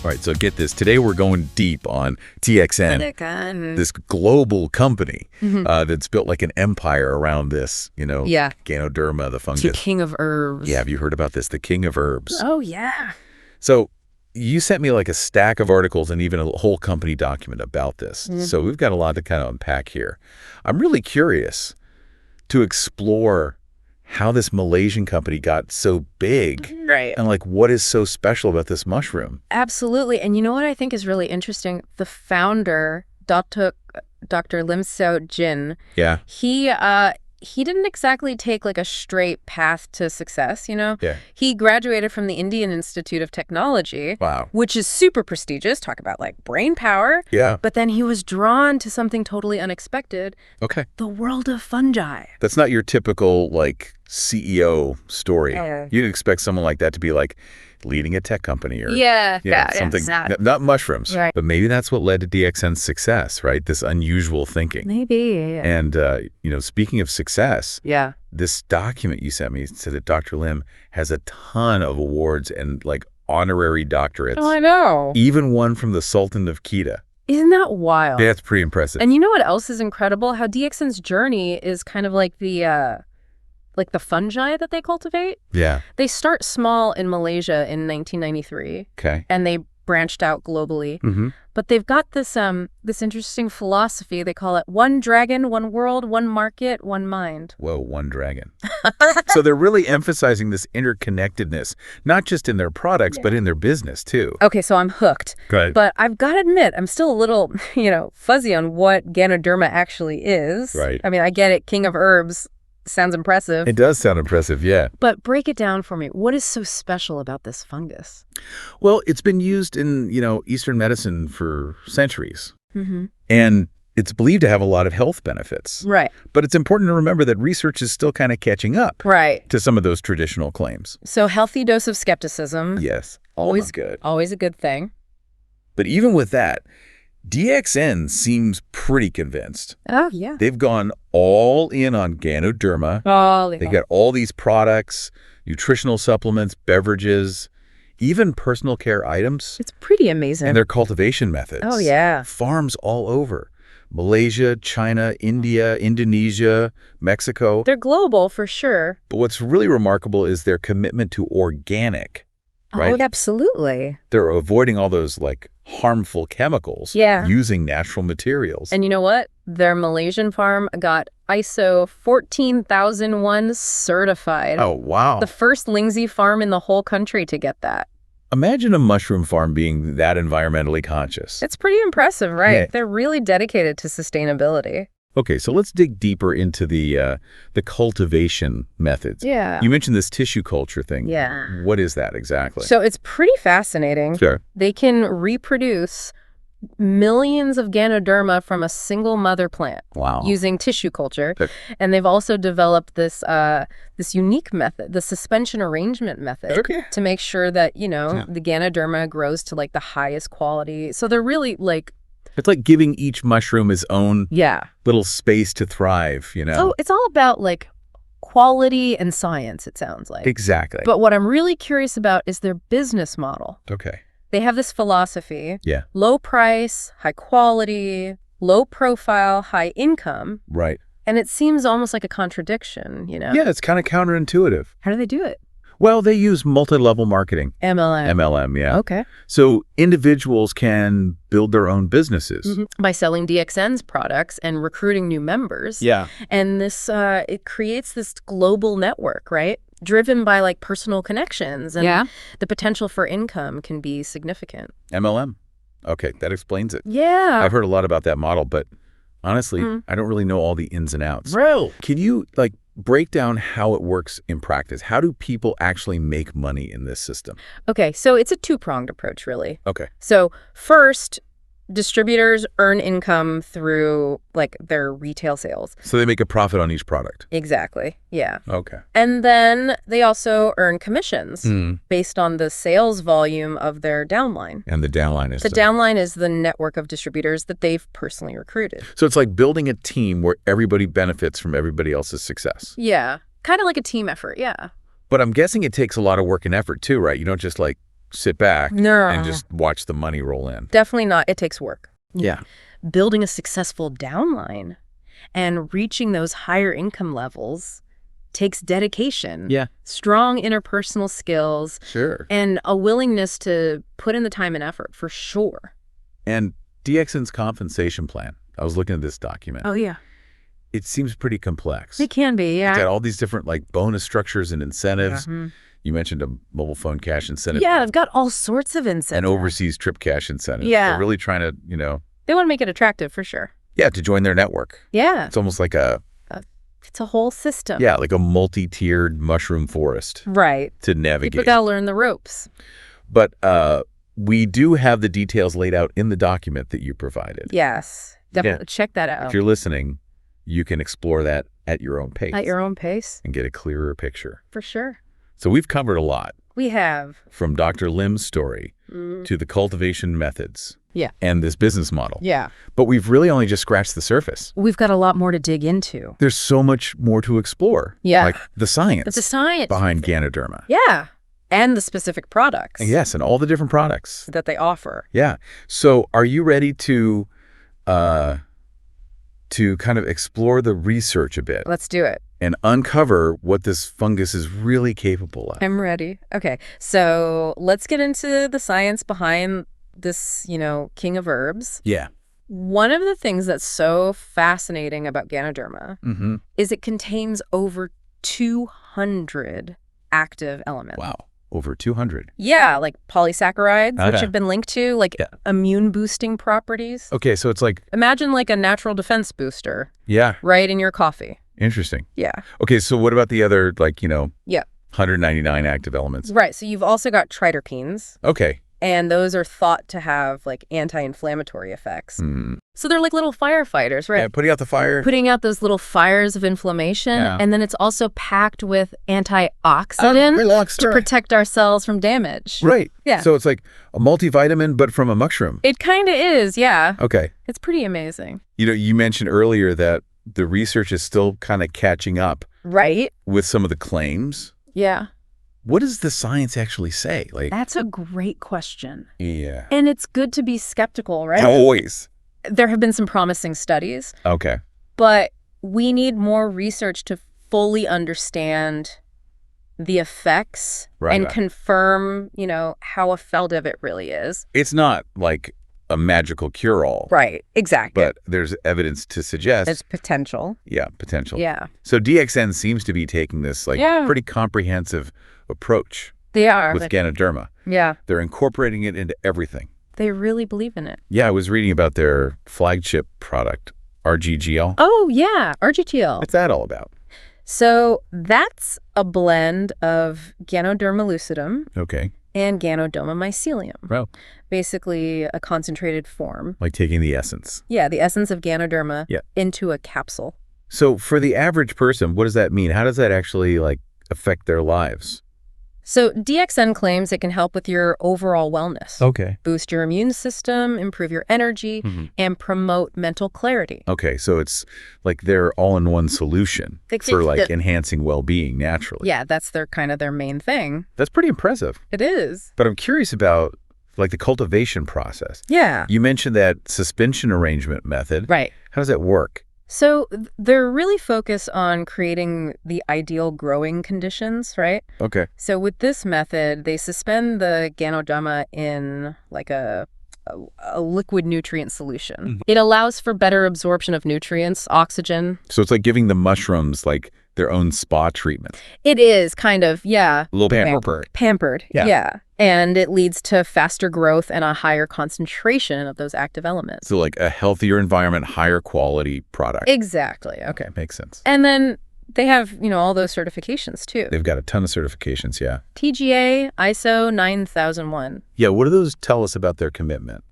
All right, so get this. Today we're going deep on DXN, this global company that's built like an empire around this, Ganoderma, the fungus. The king of herbs. Yeah, have you heard about this? The king of herbs. Oh, yeah. So you sent me like a stack of articles and even a whole company document about this. So we've got a lot to kind of unpack here. I'm really curious to explore how this Malaysian company got so big. Right. And like what is so special about this mushroom? Absolutely. And you know what I think is really interesting? The founder, Datuk Dr. Lim Siow Jin, he didn't exactly take like a straight path to success, Yeah. He graduated from the Indian Institute of Technology, which is super prestigious, talk about like brain power. Yeah. But then he was drawn to something totally unexpected. Okay. The world of fungi. That's not your typical like CEO story. You'd expect someone like that to be like leading a tech company or something, not mushrooms. Right. But maybe that's what led to DXN's success, right? This unusual thinking. Maybe. And, speaking of success, this document you sent me said that Dr. Lim has a ton of awards and like honorary doctorates. Oh, I know. Even one from the Sultan of Kedah. Isn't that wild? Yeah, it's pretty impressive. And you know what else is incredible? How DXN's journey is kind of like the fungi that they cultivate. Yeah. They start small in Malaysia in 1993. Okay. And they branched out globally. But they've got this interesting philosophy. They call it one dragon, one world, one market, one mind. Whoa, one dragon. So they're really emphasizing this interconnectedness, not just in their products, but in their business too. Okay, so I'm hooked. Good. But I've got to admit, I'm still a little, fuzzy on what Ganoderma actually is. Right. I mean, I get it. King of herbs. Sounds impressive. It does sound impressive, yeah. But break it down for me. What is so special about this fungus? Well, it's been used in, Eastern medicine for centuries. And it's believed to have a lot of health benefits. Right. But it's important to remember that research is still kind of catching up to some of those traditional claims. So healthy dose of skepticism. Yes. Always good. Always a good thing. But even with that, DXN seems pretty convinced. Oh, yeah. They've gone all in on Ganoderma. They got all these products, nutritional supplements, beverages, even personal care items. It's pretty amazing. And their cultivation methods. Oh, yeah. Farms all over. Malaysia, China, India, Indonesia, Mexico. They're global for sure. But what's really remarkable is their commitment to organic. Right? Oh, absolutely. They're avoiding all those like harmful chemicals using natural materials. And you know what? Their Malaysian farm got ISO 14001 certified. Oh, wow. The first Lingzi farm in the whole country to get that. Imagine a mushroom farm being that environmentally conscious. It's pretty impressive, right? Yeah. They're really dedicated to sustainability. Okay, so let's dig deeper into the cultivation methods. Yeah. You mentioned this tissue culture thing. Yeah. What is that exactly? So it's pretty fascinating. Sure. They can reproduce millions of Ganoderma from a single mother plant using tissue culture. Okay. And they've also developed this unique method, the suspension arrangement method, to make sure that, the Ganoderma grows to like the highest quality. So they're really like... It's like giving each mushroom its own little space to thrive, Oh, it's all about like quality and science, it sounds like. Exactly. But what I'm really curious about is their business model. Okay. They have this philosophy. Yeah. Low price, high quality, low profile, high income. Right. And it seems almost like a contradiction, Yeah, it's kind of counterintuitive. How do they do it? Well, they use multilevel marketing. MLM, yeah. Okay. So individuals can build their own businesses. By selling DXN's products and recruiting new members. Yeah. And this, it creates this global network, right? Driven by like personal connections. And the potential for income can be significant. MLM. Okay, that explains it. Yeah. I've heard a lot about that model, but honestly, I don't really know all the ins and outs. Bro. Can you break down how it works in practice? How do people actually make money in this system? Okay, so it's a two-pronged approach, really. Okay. So first, distributors earn income through like their retail sales. So they make a profit on each product. Exactly. Yeah. Okay. And then they also earn commissions based on the sales volume of their downline. And the downline is? The downline is the network of distributors that they've personally recruited. So it's like building a team where everybody benefits from everybody else's success. Yeah. Kind of like a team effort. Yeah. But I'm guessing it takes a lot of work and effort too, right? You don't just like sit back No. and just watch the money roll in. Definitely not. It takes work. Yeah. Building a successful downline and reaching those higher income levels takes dedication. Yeah. Strong interpersonal skills. Sure. And a willingness to put in the time and effort, for sure. And DXN's compensation plan, I was looking at this document. Oh, yeah. It seems pretty complex. It can be, yeah. It's got all these different like bonus structures and incentives. Mm-hmm. You mentioned a mobile phone cash incentive. Yeah, they've got all sorts of incentives. And overseas trip cash incentive. Yeah. They're really trying to, They want to make it attractive, for sure. Yeah, to join their network. Yeah. It's almost like it's a whole system. Yeah, like a multi-tiered mushroom forest. Right. To navigate. People gotta learn the ropes. But we do have the details laid out in the document that you provided. Yes. Definitely check that out. If you're listening, you can explore that at your own pace. At your own pace. And get a clearer picture. For sure. So we've covered a lot. We have. From Dr. Lim's story to the cultivation methods. Yeah. And this business model. Yeah. But we've really only just scratched the surface. We've got a lot more to dig into. There's so much more to explore. Yeah. Like the science. It's the science behind Ganoderma. Yeah. And the specific products. Yes, and all the different products that they offer. Yeah. So are you ready to kind of explore the research a bit? Let's do it. And uncover what this fungus is really capable of. I'm ready. Okay. So let's get into the science behind this, king of herbs. Yeah. One of the things that's so fascinating about Ganoderma is it contains over 200 active elements. Wow. Over 200. Yeah, like polysaccharides, which have been linked to immune boosting proproperties. Okay, so it's like... Imagine like a natural defense booster. Yeah. Right in your coffee. Interesting. Yeah. Okay, so what about the other, Yeah. 199 active elements? Right, so you've also got triterpenes. Okay. And those are thought to have anti-inflammatory effects. So they're like little firefighters, right? Yeah, putting out the fire. Putting out those little fires of inflammation. Yeah. And then it's also packed with antioxidants to protect our cells from damage. Right. Yeah. So it's like a multivitamin, but from a mushroom. It kind of is, yeah. Okay. It's pretty amazing. You mentioned earlier that the research is still kind of catching up. Right. With some of the claims. Yeah. What does the science actually say? That's a great question. Yeah. And it's good to be skeptical, right? Always. There have been some promising studies. Okay. But we need more research to fully understand the effects and confirm, how effective it really is. It's not like a magical cure-all. Right. Exactly. But there's evidence to suggest... There's potential. Yeah, potential. Yeah. So DXN seems to be taking this pretty comprehensive approach. They are. With Ganoderma. Yeah. They're incorporating it into everything. They really believe in it. Yeah, I was reading about their flagship product, RGGL. Oh, yeah. RGGL. What's that all about? So that's a blend of Ganoderma lucidum. Okay. And Ganoderma mycelium. Oh. Basically a concentrated form. Like taking the essence. Yeah, the essence of Ganoderma into a capsule. So for the average person, what does that mean? How does that actually affect their lives? So DXN claims it can help with your overall wellness. Okay. Boost your immune system, improve your energy, and promote mental clarity. Okay, so it's like their all-in-one solution for enhancing well-being naturally. Yeah, that's their main thing. That's pretty impressive. It is. But I'm curious about the cultivation process. Yeah. You mentioned that suspension arrangement method. Right. How does that work? So they're really focused on creating the ideal growing conditions, right? Okay. So with this method, they suspend the Ganoderma in a liquid nutrient solution. It allows for better absorption of nutrients, oxygen. So it's like giving the mushrooms their own spa treatment. It is kind of, yeah. A little pampered. Pampered, yeah. And it leads to faster growth and a higher concentration of those active elements. So a healthier environment, higher quality product. Exactly. Okay, makes sense. And then they have, all those certifications too. They've got a ton of certifications, yeah. TGA, ISO 9001. Yeah, what do those tell us about their commitment?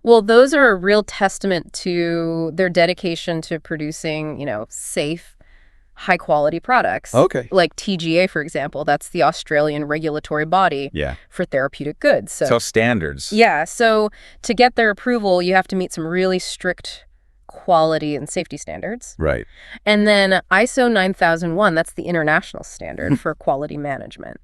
Well, those are a real testament to their dedication to producing, safe, high-quality products. Okay. Like TGA, for example. That's the Australian regulatory body for therapeutic goods. So standards. Yeah. So to get their approval, you have to meet some really strict quality and safety standards. Right. And then ISO 9001, that's the international standard for quality management.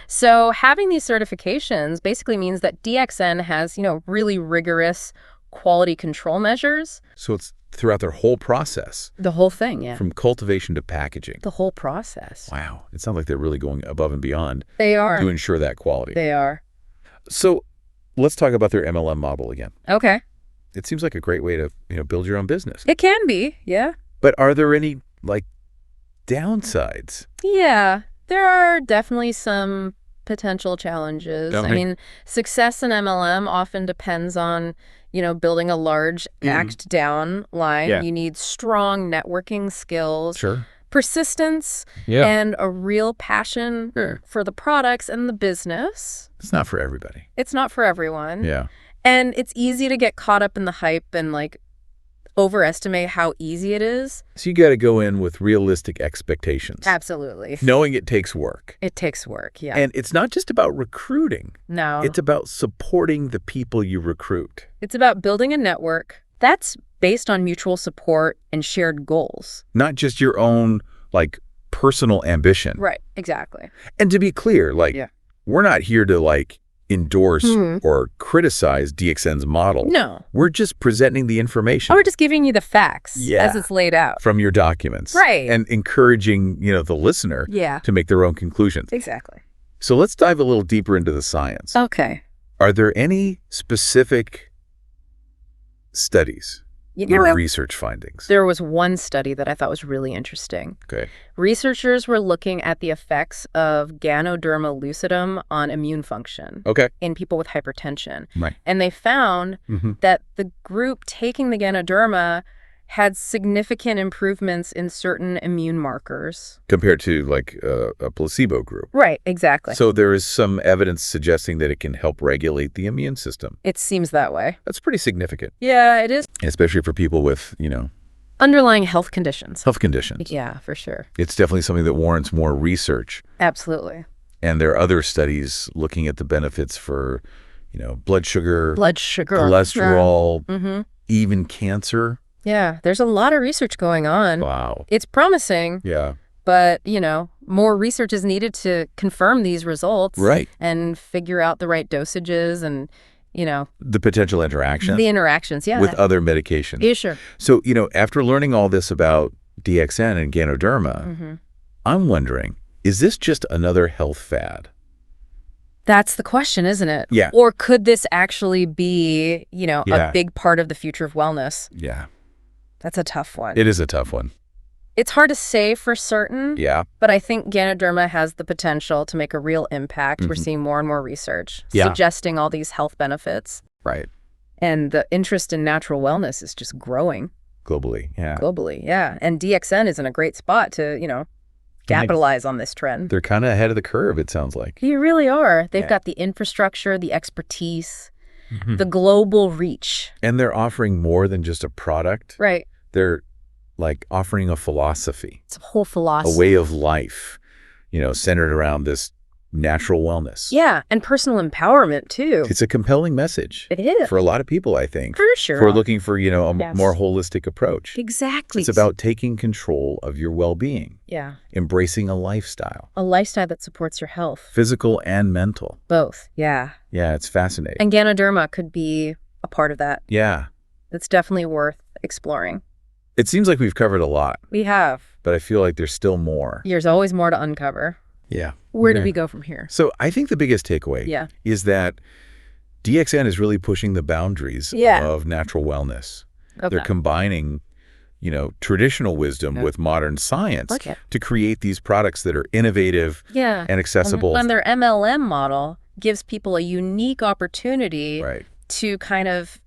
So having these certifications basically means that DXN has, really rigorous quality control measures. So it's throughout their whole process. The whole thing, yeah. From cultivation to packaging. The whole process. Wow. It sounds like they're really going above and beyond. They are. To ensure that quality. They are. So let's talk about their MLM model again. Okay. It seems like a great way to, build your own business. It can be, yeah. But are there any, downsides? Yeah. There are definitely some potential challenges. I mean, success in MLM often depends on, building a large act down line. Yeah. You need strong networking skills. Sure. Persistence and a real passion for the products and the business. It's not for everybody. It's not for everyone. Yeah. And it's easy to get caught up in the hype and overestimate how easy it is. So you got to go in with realistic expectations. Absolutely. Knowing it takes work. It takes work, yeah. And it's not just about recruiting. No. It's about supporting the people you recruit. It's about building a network that's based on mutual support and shared goals. Not just your own, personal ambition. Right, exactly. And to be clear, we're not here to, endorse or criticize DXN's model. No. We're just presenting the information. Or we're just giving you the facts as it's laid out. From your documents. Right. And encouraging, the listener to make their own conclusions. Exactly. So let's dive a little deeper into the science. Okay. Are there any specific studies or research findings? There was one study that I thought was really interesting. Okay. Researchers were looking at the effects of Ganoderma lucidum on immune function in people with hypertension. Right. And they found that the group taking the Ganoderma had significant improvements in certain immune markers. Compared to, a placebo group. Right, exactly. So there is some evidence suggesting that it can help regulate the immune system. It seems that way. That's pretty significant. Yeah, it is. Especially for people with, underlying health conditions. Health conditions. Yeah, for sure. It's definitely something that warrants more research. Absolutely. And there are other studies looking at the benefits for, blood sugar, cholesterol, even cancer. Yeah, there's a lot of research going on. Wow. It's promising. Yeah. But, more research is needed to confirm these results. Right. And figure out the right dosages and, the potential interaction. The interactions, yeah. With other medications. Yeah, sure. So, after learning all this about DXN and Ganoderma, I'm wondering, is this just another health fad? That's the question, isn't it? Yeah. Or could this actually be, a big part of the future of wellness? Yeah. That's a tough one. It is a tough one. It's hard to say for certain. Yeah. But I think Ganoderma has the potential to make a real impact. We're seeing more and more research suggesting all these health benefits. Right. And the interest in natural wellness is just growing. Globally, yeah. Globally, yeah. And DXN is in a great spot to, capitalize on this trend. They're kind of ahead of the curve, it sounds like. You really are. They've got the infrastructure, the expertise, the global reach. And they're offering more than just a product. Right. They're offering a philosophy. It's a whole philosophy. A way of life, centered around this natural wellness. Yeah, and personal empowerment, too. It's a compelling message. It is. For a lot of people, I think. For sure. Who are looking for, a more holistic approach. Exactly. It's about taking control of your well-being. Yeah. Embracing a lifestyle. A lifestyle that supports your health. Physical and mental. Both, yeah. Yeah, it's fascinating. And Ganoderma could be a part of that. Yeah. It's definitely worth exploring. It seems like we've covered a lot. We have. But I feel like there's still more. There's always more to uncover. Yeah. Where do we go from here? So I think the biggest takeaway is that DXN is really pushing the boundaries of natural wellness. Okay. They're combining, traditional wisdom with modern science to create these products that are innovative and accessible. And their MLM model gives people a unique opportunity to kind of,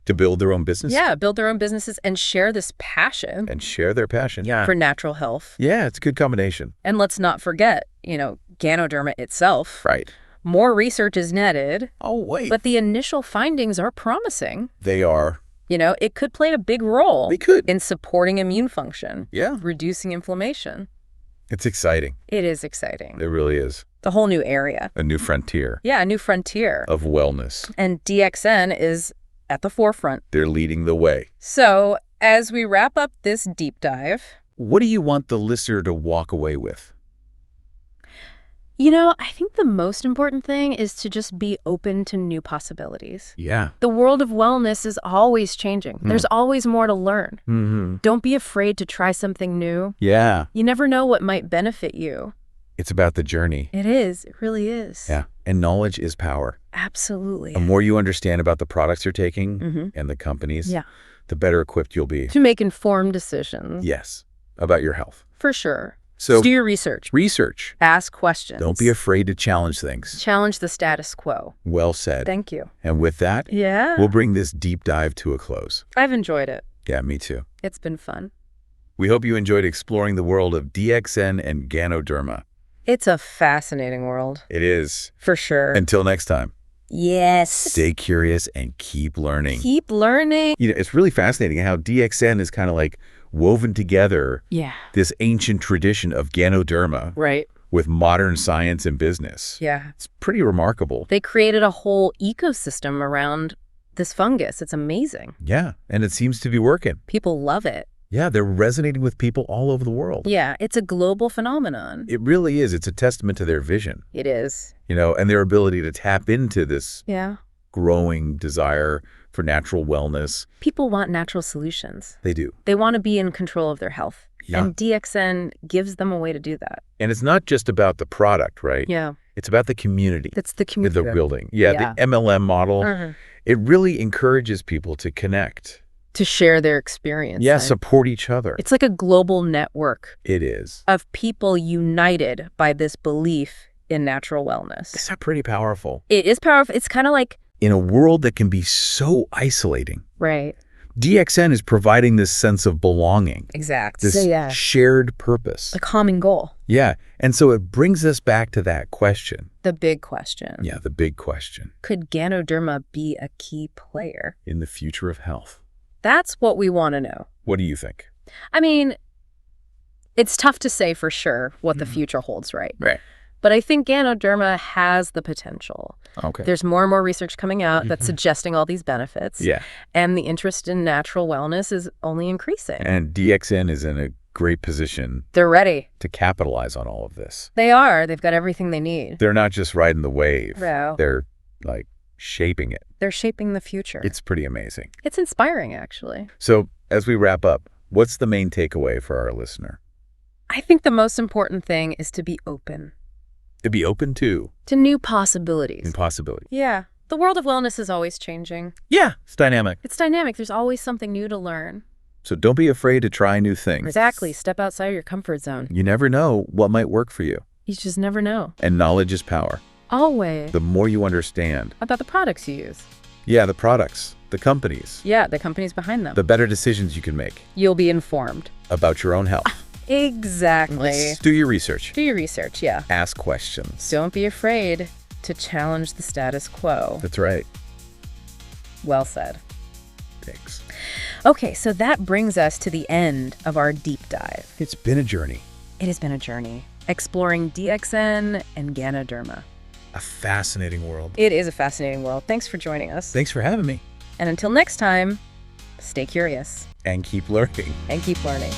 to build their own business? Yeah, build their own businesses and share this passion. And share their passion. For natural health. Yeah, it's a good combination. And let's not forget, Ganoderma itself. Right. More research is needed. Oh, wait. But the initial findings are promising. They are. It could play a big role. They could. In supporting immune function. Yeah. Reducing inflammation. It's exciting. It is exciting. It really is. The whole new area. A new frontier. Yeah, a new frontier. Of wellness. And DXN is at the forefront. They're leading the way. So, as we wrap up this deep dive, what do you want the listener to walk away with? I think the most important thing is to just be open to new possibilities. Yeah. The world of wellness is always changing. There's always more to learn. Don't be afraid to try something new. Yeah. You never know what might benefit you. It's about the journey. It is. It really is. Yeah. And knowledge is power. Absolutely. The more you understand about the products you're taking and the companies, the better equipped you'll be. To make informed decisions. Yes. About your health. For sure. So do your research. Research. Ask questions. Don't be afraid to challenge things. Challenge the status quo. Well said. Thank you. And with that, we'll bring this deep dive to a close. I've enjoyed it. Yeah, me too. It's been fun. We hope you enjoyed exploring the world of DXN and Ganoderma. It's a fascinating world. It is. For sure. Until next time. Yes. Stay curious and keep learning. Keep learning. It's really fascinating how DXN is kind of like woven together this ancient tradition of Ganoderma with modern science and business. Yeah. It's pretty remarkable. They created a whole ecosystem around this fungus. It's amazing. Yeah, and it seems to be working. People love it. Yeah, they're resonating with people all over the world. Yeah, it's a global phenomenon. It really is. It's a testament to their vision. It is. And their ability to tap into this growing desire for natural wellness. People want natural solutions. They do. They want to be in control of their health. Yeah. And DXN gives them a way to do that. And it's not just about the product, right? Yeah. It's about the community. It's the community. They're building. Yeah, the MLM model. It really encourages people to connect. To share their experience. Yeah, support each other. It's like a global network. It is. Of people united by this belief in natural wellness. Is that pretty powerful? It is powerful. It's kind of like... In a world that can be so isolating. Right. DXN is providing this sense of belonging. Exactly. This shared purpose. A common goal. Yeah. And so it brings us back to that question. The big question. Yeah, the big question. Could Ganoderma be a key player in the future of health? That's what we want to know. What do you think? I mean, it's tough to say for sure what the future holds, right? Right. But I think Ganoderma has the potential. Okay. There's more and more research coming out that's suggesting all these benefits. Yeah. And the interest in natural wellness is only increasing. And DXN is in a great position. They're ready to capitalize on all of this. They are. They've got everything they need. They're not just riding the wave. No. They're like shaping it. They're shaping the future. It's pretty amazing. It's inspiring, actually. So as we wrap up, what's the main takeaway for our listener? I think the most important thing is to be open. To be open to new possibilities. And possibilities. Yeah. The world of wellness is always changing. Yeah, it's dynamic. It's dynamic. There's always something new to learn. So don't be afraid to try new things. Exactly. Step outside your comfort zone. You never know what might work for you. You just never know. And knowledge is power. Always. The more you understand. About the products you use. Yeah, the products, the companies. Yeah, the companies behind them. The better decisions you can make. You'll be informed. About your own health. Exactly. Do your research. Do your research, yeah. Ask questions. Don't be afraid to challenge the status quo. That's right. Well said. Thanks. Okay, so that brings us to the end of our deep dive. It's been a journey. It has been a journey, exploring DXN and Ganoderma. A fascinating world. It is a fascinating world. Thanks for joining us. Thanks for having me. And until next time, stay curious. And keep learning. And keep learning.